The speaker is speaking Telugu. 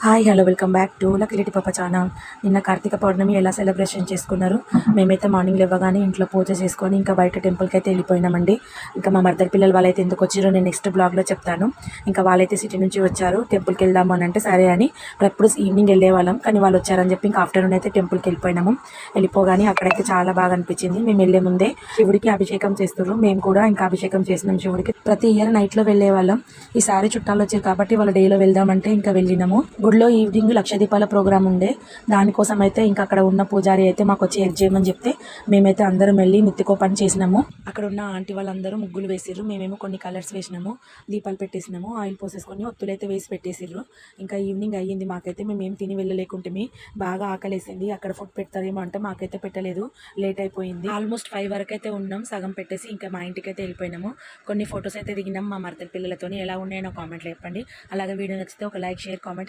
Hi hello welcome back to Lakireddy పాప ఛానల్. నిన్న కార్తీక పౌర్ణమి ఎలా సెలబ్రేషన్ చేసుకున్నారు? మేమైతే మార్నింగ్ లేవగానే ఇంట్లో పూజ చేసుకొని ఇంకా బయట టెంపుల్కి అయితే వెళ్ళిపోయినామండి. ఇంకా మా మర్దల పిల్లలు వాళ్ళైతే ఎందుకు వచ్చారో నేను నెక్స్ట్ బ్లాగ్లో చెప్తాను. ఇంకా వాళ్ళైతే సిటీ నుంచి వచ్చారు, టెంపుల్కి వెళ్దాము అని అంటే సరే అని. ఎప్పుడు ఈవినింగ్ వెళ్ళేవాళ్ళం, కానీ వాళ్ళు వచ్చారని చెప్పి ఇంకా ఆఫ్టర్నూన్ అయితే టెంపుల్కి వెళ్ళిపోయినాము. వెళ్ళిపోగానే అక్కడైతే చాలా బాగా అనిపించింది. మేము వెళ్ళే ముందే శివుడికి అభిషేకం చేస్తున్నారు, మేము కూడా ఇంకా అభిషేకం చేసినాం శివుడికి. ప్రతి ఇయర్ నైట్లో వెళ్ళే వాళ్ళం, ఈసారి చుట్టాలు వచ్చారు కాబట్టి వాళ్ళ డేలో వెళ్దామంటే ఇంకా వెళ్ళినాము. గుడిలో ఈవినింగ్ లక్ష దీపాల ప్రోగ్రామ్ ఉండే, దానికోసం అయితే ఇంకా అక్కడ ఉన్న పూజారి అయితే మాకు వచ్చి హెల్ప్ చేయమని చెప్తే మేమైతే అందరం వెళ్ళి నిత్యకో పని చేసినాము. అక్కడ ఉన్న ఆంటీ వాళ్ళందరూ ముగ్గులు వేసిర్రు, మేమేమో కొన్ని కలర్స్ వేసినాము, దీపాలు పెట్టేసినాము, ఆయిల్ పోసేసుకొని ఒత్తులైతే వేసి పెట్టేసిర్రు. ఇంకా ఈవినింగ్ అయ్యింది, మాకైతే మేమేం తిని వెళ్ళలేకుంటే బాగా ఆకలేసింది. అక్కడ ఫుడ్ పెడతారేమో అంటే మాకైతే పెట్టలేదు, లేట్ అయిపోయింది. ఆల్మోస్ట్ 5 వరకు అయితే ఉన్నాం, సగం పెట్టేసి ఇంకా మా ఇంటికి అయితే వెళ్ళిపోయినాము. కొన్ని ఫొటోస్ అయితే దిగినాం మా మరదల పిల్లలతోని. ఎలా ఉన్నాయో కామెంట్లో చెప్పండి. అలాగే వీడియో నచ్చితే ఒక లైక్, షేర్, కామెంట్.